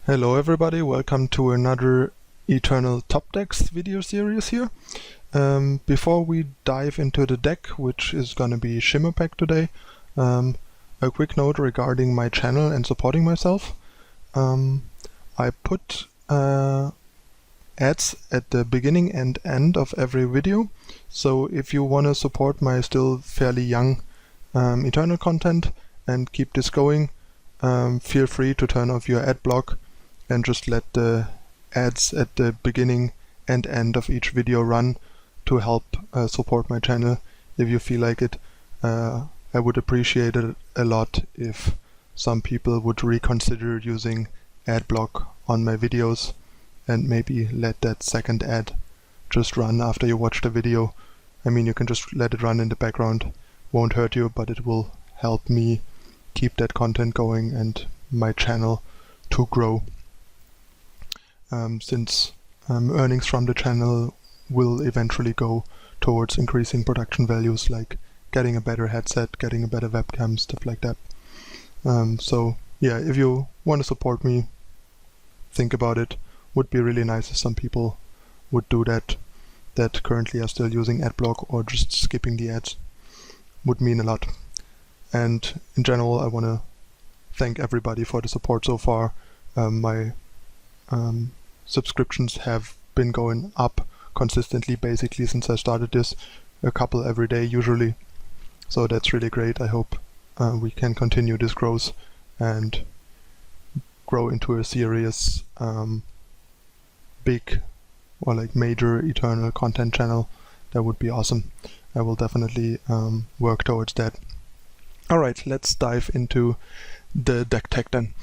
Hello everybody, welcome to another Eternal Top Decks video series here. Before we dive into the deck, which is gonna be Shimmerpack today, a quick note regarding my channel and supporting myself. I put ads at the beginning and end of every video, so if you want to support my still fairly young Eternal content and keep this going, feel free to turn off your ad block and just let the ads at the beginning and end of each video run to help support my channel if you feel like it. I would appreciate it a lot if some people would reconsider using ad block on my videos and maybe let that second ad just run after you watch the video. I mean, you can just let it run in the background, won't hurt you, but it will help me keep that content going and my channel to grow. Since earnings from the channel will eventually go towards increasing production values, like getting a better headset, getting a better webcam, stuff like that. So yeah, if you want to support me, think about it. Would be really nice if some people would do that currently are still using adblock or just skipping the ads. Would mean a lot. And in general, I want to thank everybody for the support so far. My subscriptions have been going up consistently basically since I started this, a couple every day usually, so that's really great. I hope we can continue this growth and grow into a serious big or like major Eternal content channel. That would be awesome. I will definitely work towards that. Alright, let's dive into the deck tech then.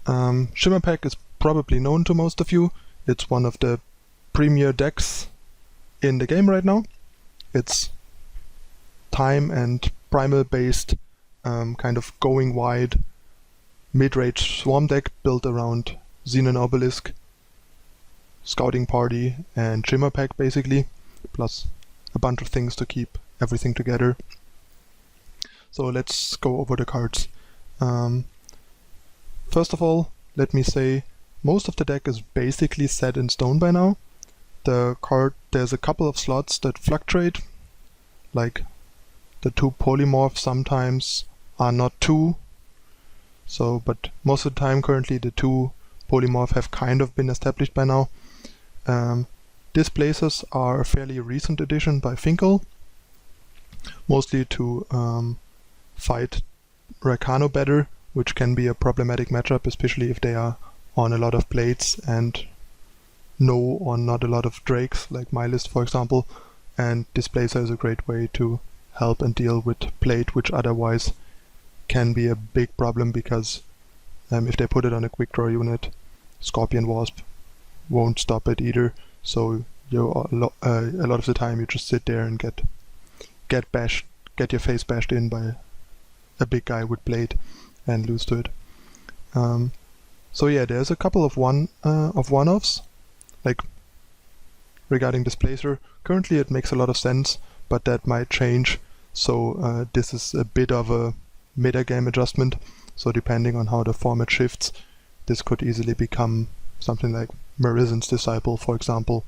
Shimmerpack is probably known to most of you. It's one of the premier decks in the game right now. It's time and primal based, kind of going wide mid-range swarm deck built around Xenan Obelisk, Scouting Party and Shimmerpack basically, plus a bunch of things to keep everything together. So let's go over the cards. First of all, let me say most of the deck is basically set in stone by now. There's a couple of slots that fluctuate, like the two Polymorph sometimes are not two, but most of the time currently the two Polymorph have kind of been established by now. Displacers are a fairly recent addition by Finkel, mostly to fight Rakano better, which can be a problematic matchup, especially if they are on a lot of blades and no or not a lot of drakes, like my list for example. And Displacer is a great way to help and deal with blade, which otherwise can be a big problem because if they put it on a quick draw unit, Scorpion Wasp won't stop it either. So you a lot of the time you just sit there and get bashed, get your face bashed in by a big guy with blade and lose to it. So yeah, there's a couple of one-offs, like regarding Displacer. Currently it makes a lot of sense, but that might change. So this is a bit of a meta-game adjustment. So depending on how the format shifts, this could easily become something like Marizen's Disciple, for example,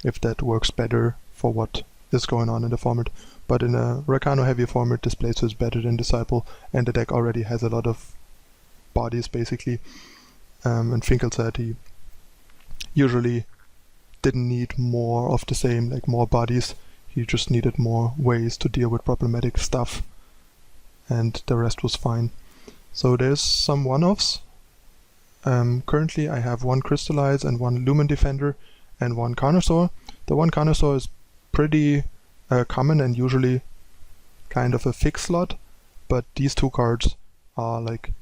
if that works better for what is going on in the format. But in a Rakano heavy format, Displacer is better than Disciple, and the deck already has a lot of bodies basically. And Finkel said he usually didn't need more of the same, like more bodies. He just needed more ways to deal with problematic stuff, and the rest was fine. So there's some one-offs. Currently I have one Crystallize and one Lumen Defender and one Carnosaur. The one Carnosaur is pretty common and usually kind of a fixed slot, but these two cards are like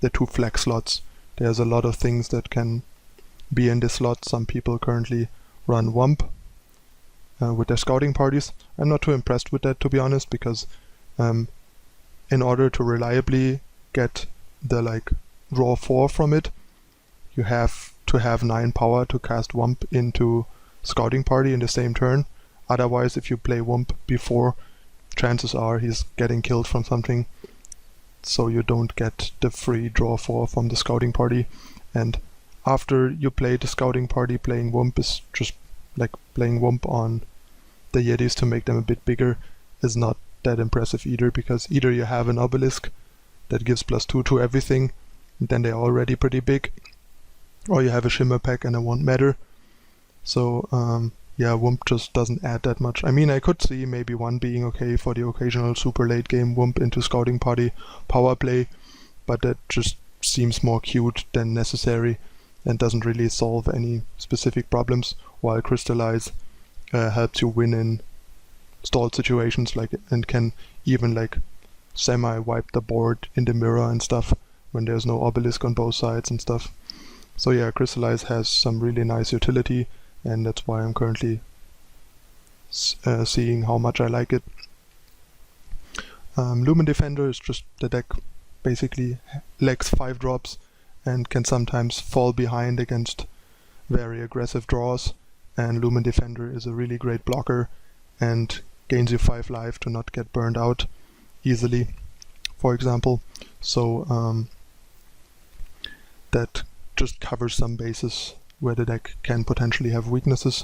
the two flag slots. There's a lot of things that can be in this slot. Some people currently run Wump with their scouting parties. I'm not too impressed with that, to be honest, because in order to reliably get the like draw 4 from it, you have to have 9 power to cast Wump into Scouting Party in the same turn. Otherwise, if you play Wump before, chances are he's getting killed from something, so you don't get the free draw 4 from the Scouting Party. And after you play the scouting party, playing Wump is just like playing Wump on the Yetis to make them a bit bigger is not that impressive either, because either you have an Obelisk that gives +2 to everything, and then they're already pretty big, or you have a Shimmerpack and it won't matter. So yeah, Wump just doesn't add that much. I mean, I could see maybe one being okay for the occasional super late game Wump into scouting party power play, but that just seems more cute than necessary and doesn't really solve any specific problems, while Crystallize helps you win in stalled situations, like, and can even like semi-wipe the board in the mirror and stuff when there's no Obelisk on both sides and stuff. So yeah, Crystallize has some really nice utility, and that's why I'm currently seeing how much I like it. Lumen Defender is just the deck basically lacks 5 drops and can sometimes fall behind against very aggressive draws, and Lumen Defender is a really great blocker and gains you 5 life to not get burned out easily, for example. So that just covers some bases where the deck can potentially have weaknesses.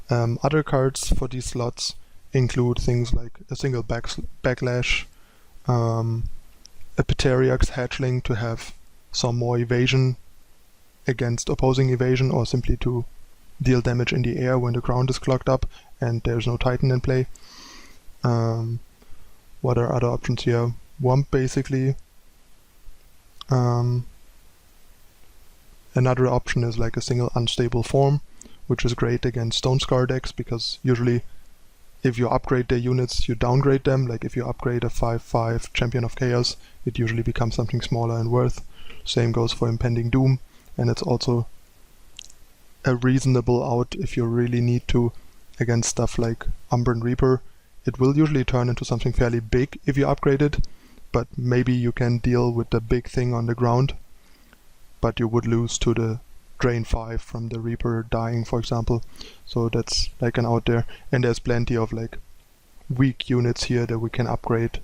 Other cards for these slots include things like a single backlash, a Pteriax Hatchling to have some more evasion against opposing evasion, or simply to deal damage in the air when the ground is clogged up and there's no Titan in play. What are other options here? Wump, basically. Another option is like a single unstable form, which is great against Stone Scar decks, because usually if you upgrade their units, you downgrade them. Like if you upgrade a 5/5 Champion of Chaos, it usually becomes something smaller in worth. Same goes for Impending Doom, and it's also a reasonable out if you really need to against stuff like Umbran Reaper. It will usually turn into something fairly big if you upgrade it, but maybe you can deal with the big thing on the ground, but you would lose to the Drain 5 from the Reaper dying, for example. So that's like an out there. And there's plenty of like weak units here that we can upgrade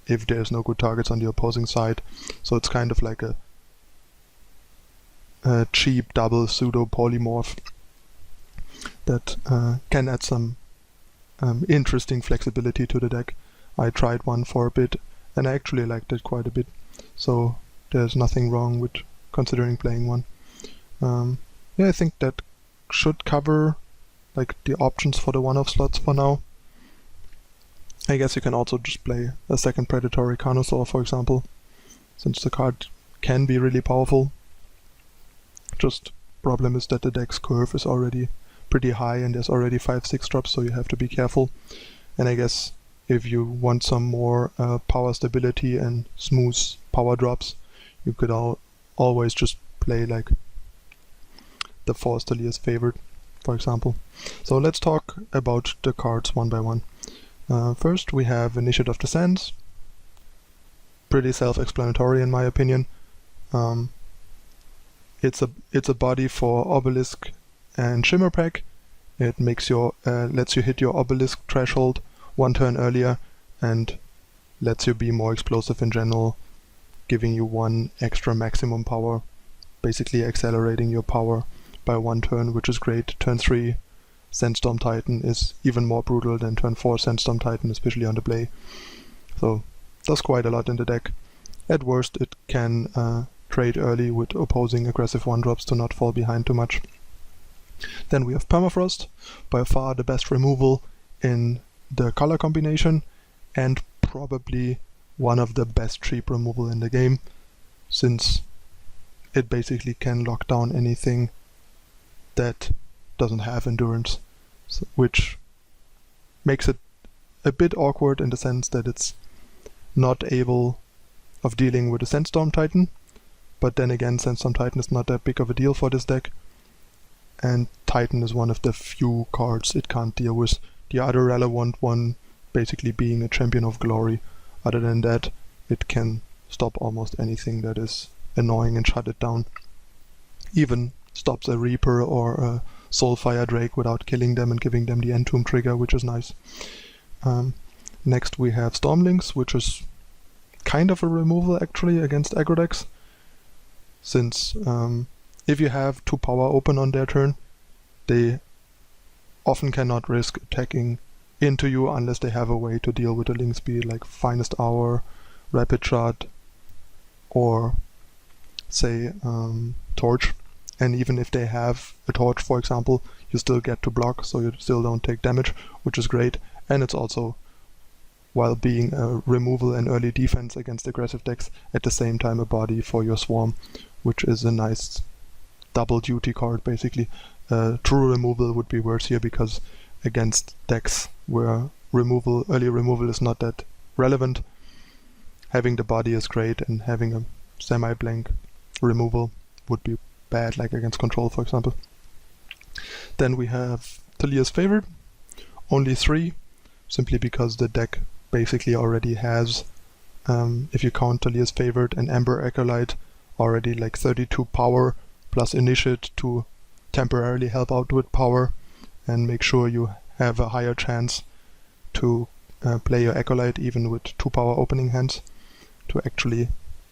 if there's no good targets on the opposing side. So it's kind of like a cheap double pseudo polymorph that can add some interesting flexibility to the deck. I tried one for a bit and I actually liked it quite a bit. So there's nothing wrong with considering playing one. Yeah, I think that should cover like the options for the one-off slots for now. I guess you can also just play a second Predatory Carnosaur, for example, since the card can be really powerful. Just problem is that the deck's curve is already pretty high and there's already 5/6 drops, so you have to be careful. And I guess if you want some more power stability and smooth power drops, you could always just play like the Force Talir's favorite, for example. So let's talk about the cards one by one. First we have Initiate of the Sands. Pretty self-explanatory in my opinion. It's a body for Obelisk and Shimmerpack. It makes your lets you hit your Obelisk threshold 1 turn earlier and lets you be more explosive in general, giving you 1 extra maximum power, basically accelerating your power by 1 turn, which is great. Turn 3 Sandstorm Titan is even more brutal than turn 4 Sandstorm Titan, especially on the play. So does quite a lot in the deck. At worst it can trade early with opposing aggressive 1-drops to not fall behind too much. Then we have Permafrost, by far the best removal in the color combination, and probably one of the best cheap removal in the game, since it basically can lock down anything that doesn't have endurance, which makes it a bit awkward in the sense that it's not able of dealing with a Sandstorm Titan, but then again Sandstorm Titan is not that big of a deal for this deck, and Titan is one of the few cards it can't deal with. The other relevant one basically being a Champion of Glory. Other than that, it can stop almost anything that is annoying and shut it down. Even stops a Reaper or a Soulfire Drake without killing them and giving them the Entomb trigger, which is nice. Next we have Stormlings, which is kind of a removal actually against aggro decks, since if you have 2 power open on their turn, they often cannot risk attacking into you unless they have a way to deal with the Lynx, be it like Finest Hour, Rapid Shot, or say Torch. And even if they have a Torch, for example, you still get to block, so you still don't take damage, which is great. And it's also, while being a removal and early defense against aggressive decks, at the same time a body for your Swarm, which is a nice double duty card basically. True removal would be worse here because against decks where early removal is not that relevant, having the body is great, and having a semi-blank removal would be bad, like against control, for example. Then we have Talir's Favored, only 3, simply because the deck basically already has, if you count Talir's Favored and Ember Acolyte, already like 32 power plus Initiate to temporarily help out with power and make sure you have a higher chance to play your Acolyte even with 2 power opening hands to actually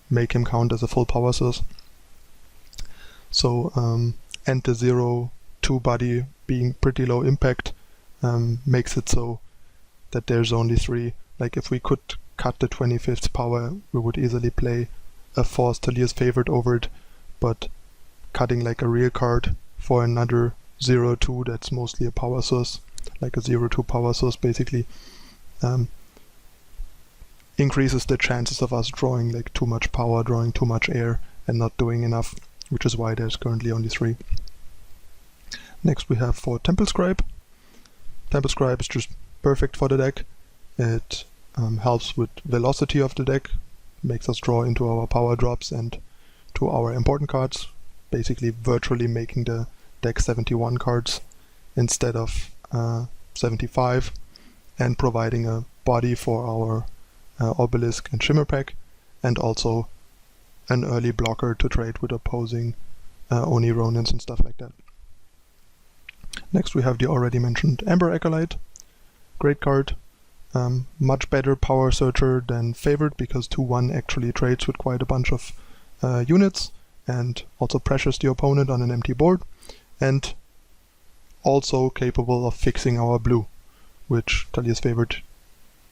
make him count as a full power source. So, and the 0-2 body being pretty low impact makes it so that there's only 3. Like if we could cut the 25th power, we would easily play a Force Talir's Favored over it, but cutting like a real card for another 0-2 that's mostly a power source, like a 0-2 power source basically, increases the chances of us drawing like too much power, drawing too much air, and not doing enough, which is why there's currently only 3. Next we have for Temple Scribe. Temple Scribe is just perfect for the deck. It helps with velocity of the deck, makes us draw into our power drops and to our important cards, basically virtually making the deck 71 cards instead of 75, and providing a body for our Obelisk and Shimmerpack, and also an early blocker to trade with opposing Oni Ronins and stuff like that. Next we have the already mentioned Ember Acolyte. Great card. Much better power searcher than Favored because 2-1 actually trades with quite a bunch of units and also pressures the opponent on an empty board, and also capable of fixing our blue, which Talir's Favored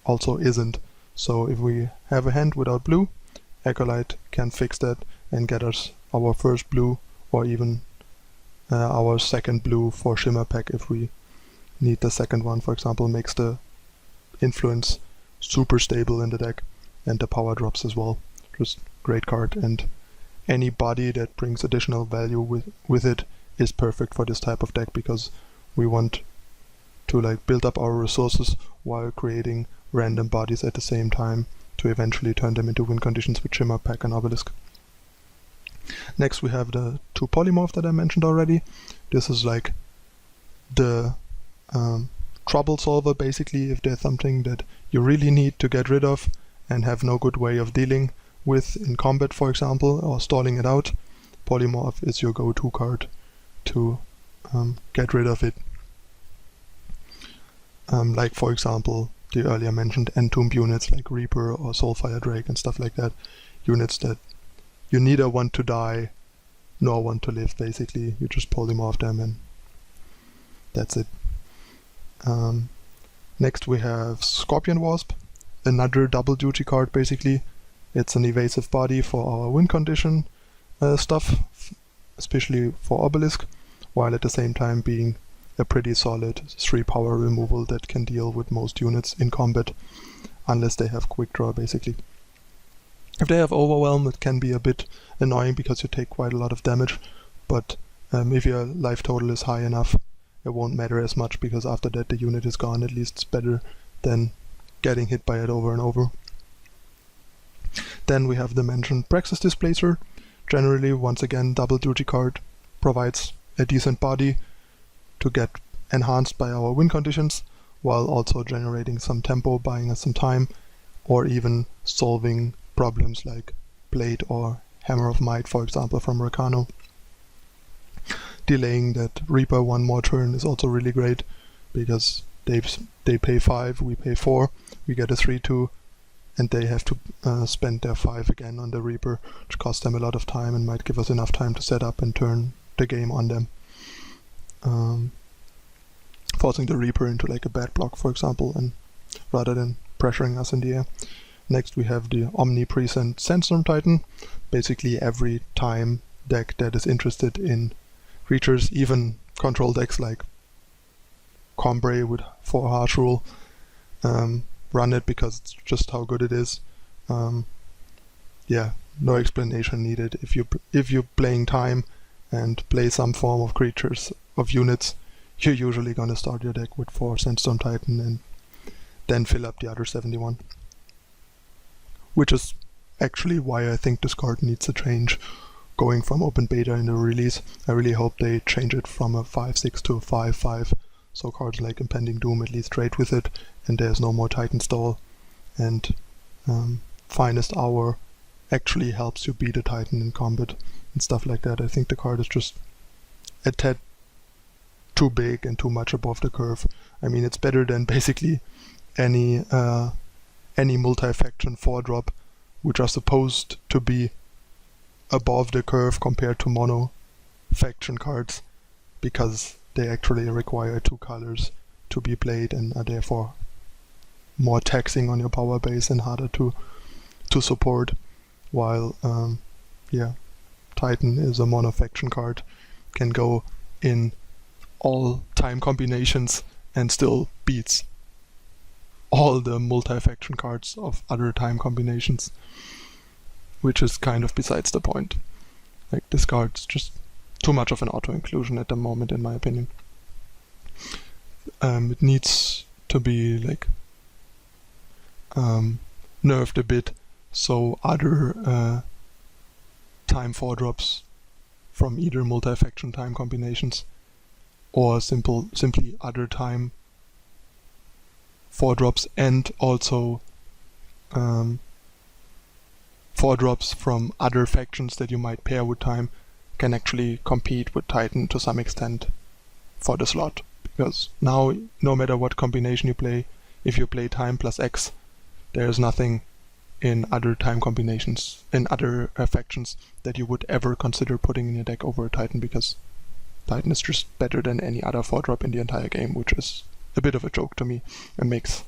also isn't. So if we have a hand without blue, Acolyte can fix that and get us our first blue, or even our second blue for Shimmerpack if we need the second one, for example. Makes the influence super stable in the deck, and the power drops as well. Just great card, and any body that brings additional value with it is perfect for this type of deck, because we want to like build up our resources while creating random bodies at the same time to eventually turn them into win conditions with Shimmerpack and Obelisk. Next we have the 2 Polymorph that I mentioned already. This is like the trouble solver basically, if there's something that you really need to get rid of and have no good way of dealing with in combat, for example, or stalling it out. Polymorph is your go-to card to get rid of it. Like for example the earlier mentioned Entomb units like Reaper or Soulfire Drake and stuff like that. Units that you neither want to die nor want to live basically. You just polymorph them and that's it. Next we have Scorpion Wasp, another double duty card basically. It's an evasive body for our win condition stuff, especially for Obelisk, while at the same time being a pretty solid 3 power removal that can deal with most units in combat, unless they have quick draw basically. If they have Overwhelm, it can be a bit annoying because you take quite a lot of damage, but if your life total is high enough, it won't matter as much, because after that the unit is gone. At least it's better than getting hit by it over and over. Then we have the mentioned Praxis Displacer. Generally, once again, double duty card, provides a decent body to get enhanced by our win conditions, while also generating some tempo, buying us some time, or even solving problems like Blade or Hammer of Might, for example, from Rakano. Delaying that Reaper one more turn is also really great, because they pay 5, we pay 4, we get a 3-2 and they have to spend their 5 again on the Reaper, which costs them a lot of time and might give us enough time to set up and turn the game on them. Forcing the Reaper into like a bad block, for example, and rather than pressuring us in the air. Next we have the omnipresent Sandstorm Titan. Basically every time deck that is interested in creatures, even control decks like Combre with 4 Harsh Rule, run it because it's just how good it is. Yeah, no explanation needed. If you're playing time and play some form of creatures, of units, you're usually gonna start your deck with 4 Sandstorm Titan and then fill up the other 71. Which is actually why I think this card needs a change going from open beta in the release. I really hope they change it from a 5/6 to a 5/5, so cards like Impending Doom at least trade with it, and there's no more Titan stall, and Finest Hour actually helps you beat a Titan in combat and stuff like that. I think the card is just a tad too big and too much above the curve. I mean, it's better than basically any multi-faction 4-drop, which are supposed to be above the curve compared to mono faction cards, because they actually require 2 colors to be played and are therefore more taxing on your power base and harder to support, while yeah, Titan is a mono faction card, can go in all time combinations and still beats all the multi-faction cards of other time combinations, which is kind of besides the point. Like, this card's just too much of an auto-inclusion at the moment, in my opinion. It needs to be like nerfed a bit, so other time 4-drops from either multi-faction time combinations or simply other time 4-drops, and also 4-drops from other factions that you might pair with time can actually compete with Titan to some extent for the slot. Because now, no matter what combination you play, if you play time plus X, there's nothing in other time combinations, in other factions, that you would ever consider putting in your deck over a Titan, because Titan is just better than any other 4-drop in the entire game, which is a bit of a joke to me and makes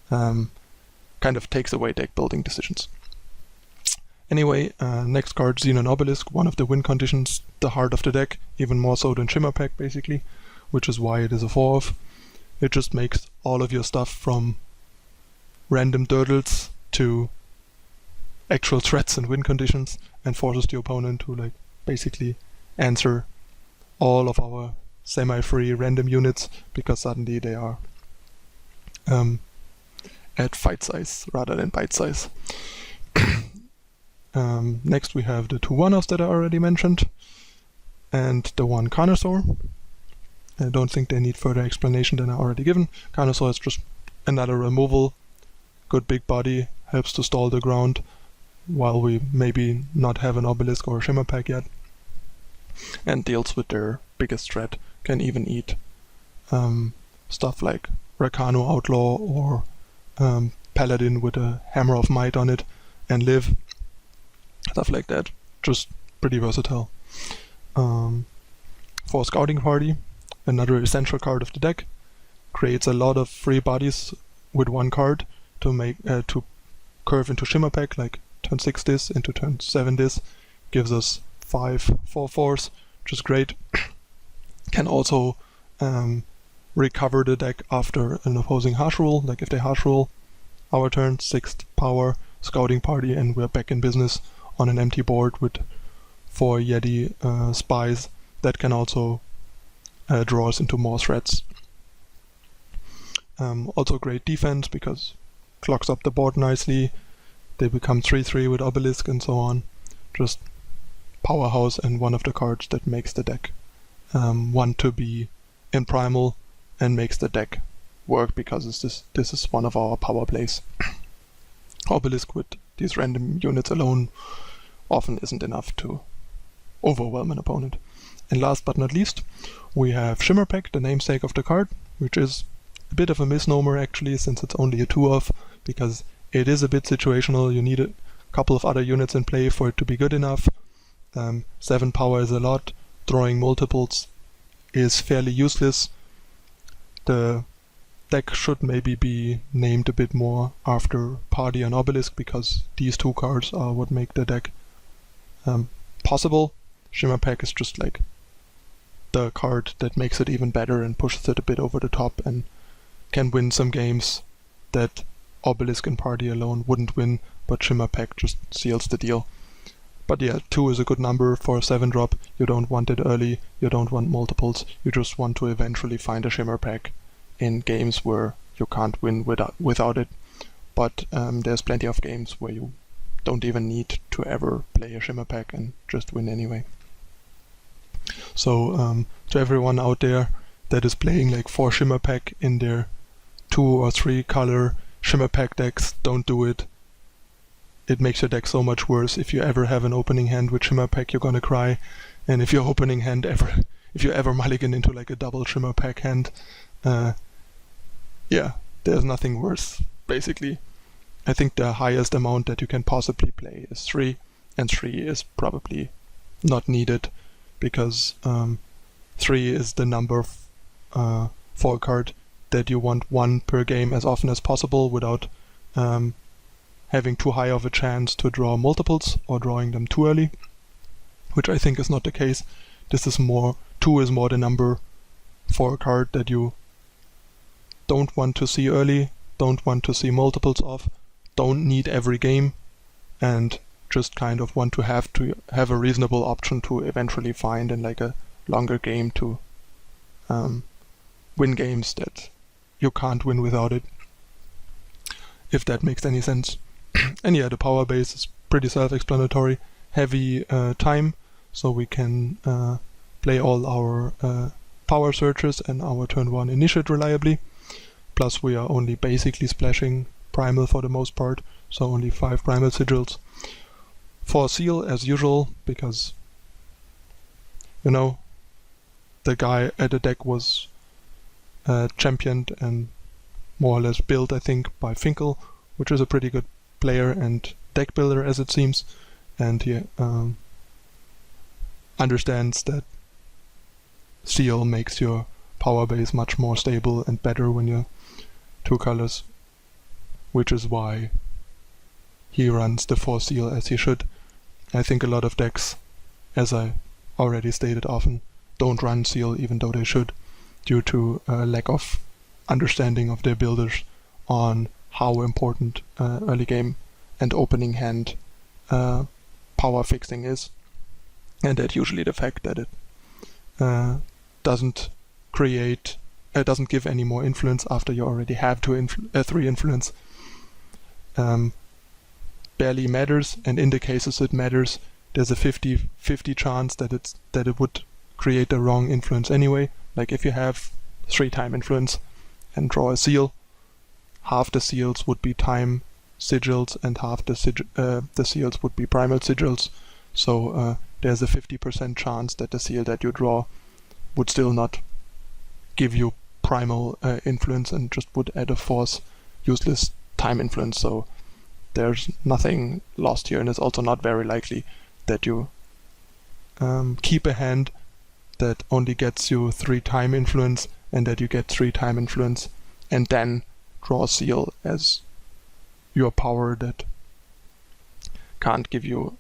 kind of takes away deck building decisions. Anyway, next card, Xenan Obelisk, one of the win conditions, the heart of the deck, even more so than Shimmerpack basically, which is why it is a 4-off. It just makes all of your stuff from random durdles to actual threats and win conditions, and forces the opponent to like basically answer all of our semi-free random units, because suddenly they are at fight size rather than bite size. Next we have the 2 1-offs that I already mentioned, and the 1 Carnosaur. I don't think they need further explanation than I already given. Carnosaur is just another removal, good big body, helps to stall the ground, while we maybe not have an Obelisk or a Shimmerpack yet, and deals with their biggest threat, can even eat stuff like Rakano Outlaw or Paladin with a Hammer of Might on it and live. Stuff like that. Just pretty versatile. For Scouting Party, another essential card of the deck. Creates a lot of free bodies with 1 card to make to curve into Shimmerpack, like turn 6 this into turn 7 this. Gives us 5 4/4s, which is great. Can also recover the deck after an opposing harsh rule, like if they harsh rule our turn, 6th power, Scouting Party, and we're back in business on an empty board with 4 Yeti spies that can also draw us into more threats. Also great defense, because clocks up the board nicely, they become 3/3 with Obelisk and so on. Just powerhouse, and one of the cards that makes the deck want to be in Primal and makes the deck work, because this is one of our power plays. Obelisk with these random units alone often isn't enough to overwhelm an opponent. And last but not least, we have Shimmerpack, the namesake of the card, which is a bit of a misnomer actually, since it's only a 2-off, because it is a bit situational. You need a couple of other units in play for it to be good enough. 7 power is a lot. Drawing multiples is fairly useless. The deck should maybe be named a bit more after Party and Obelisk, because these 2 cards are what make the deck possible. Shimmerpack is just like the card that makes it even better and pushes it a bit over the top and can win some games that Obelisk and Party alone wouldn't win, but Shimmerpack just seals the deal. But yeah, 2 is a good number for a 7-drop. You don't want it early, you don't want multiples, you just want to eventually find a Shimmerpack in games where you can't win without it. But there's plenty of games where you don't even need to ever play a Shimmerpack and just win anyway. So to everyone out there that is playing like 4 Shimmerpack in their 2 or 3 color Shimmerpack decks, don't do it. It makes your deck so much worse. If you ever have an opening hand with Shimmerpack, you're gonna cry. And if your opening hand if you ever mulligan into like a double Shimmerpack hand, yeah, there's nothing worse, basically. I think the highest amount that you can possibly play is 3, and 3 is probably not needed, because 3 is the number for a card that you want 1 per game as often as possible without having too high of a chance to draw multiples or drawing them too early, which I think is not the case. This is more, 2 is more the number for a card that you don't want to see early, don't want to see multiples of, don't need every game, and just kind of want to have a reasonable option to eventually find in like a longer game to win games that you can't win without it, if that makes any sense. And yeah, the power base is pretty self-explanatory. Heavy time, so we can play all our power searches and our turn 1 initiate reliably. Plus we are only basically splashing Primal for the most part, so only 5 Primal Sigils. 4 Seal as usual, because, you know, the guy at the deck was championed and more or less built, I think, by Finkel, which is a pretty good player and deck builder, as it seems, and he understands that Seal makes your power base much more stable and better when you're 2 colors, which is why he runs the 4 Seal as he should. I think a lot of decks, as I already stated often, don't run Seal even though they should, due to a lack of understanding of their builders on how important early game and opening hand power fixing is, and that usually the fact that it doesn't give any more influence after you already have 3 influence barely matters, and in the cases it matters, there's a 50-50 chance that it would create the wrong influence anyway. Like if you have 3 time influence and draw a seal, half the seals would be time sigils and half the seals would be primal sigils. So there's a 50% chance that the seal that you draw would still not give you primal influence and just would add a force useless time influence. So there's nothing lost here, and it's also not very likely that you keep a hand that only gets you 3 time influence and that you get 3 time influence and then draw seal as your power that can't give you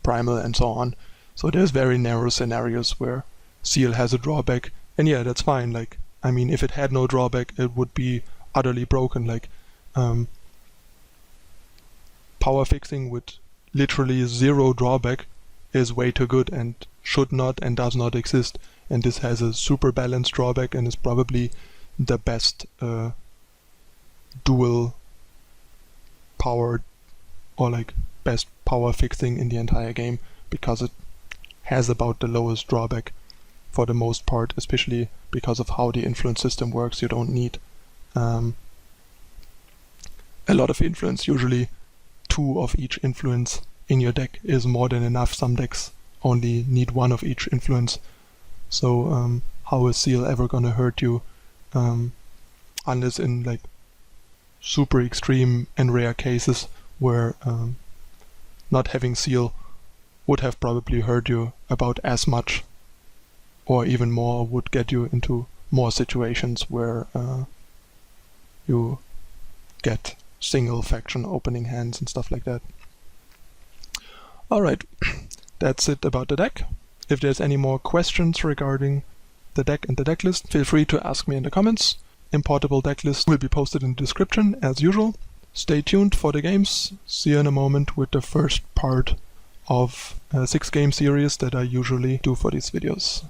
primal and so on. So there's very narrow scenarios where seal has a drawback, and yeah, that's fine. Like, I mean, if it had no drawback, it would be utterly broken. Like, power fixing with literally 0 drawback is way too good and should not and does not exist. And this has a super balanced drawback and is probably the best dual power or like best power fixing in the entire game, because it has about the lowest drawback for the most part, especially because of how the influence system works. You don't need a lot of influence. Usually 2 of each influence in your deck is more than enough. Some decks only need 1 of each influence. So how is seal ever gonna hurt you unless in like super extreme and rare cases where not having seal would have probably hurt you about as much, or even more, would get you into more situations where you get single faction opening hands and stuff like that. Alright, that's it about the deck. If there's any more questions regarding the deck and the deck list, feel free to ask me in the comments. Importable deck list will be posted in the description as usual. Stay tuned for the games. See you in a moment with the first part of a 6-game series that I usually do for these videos.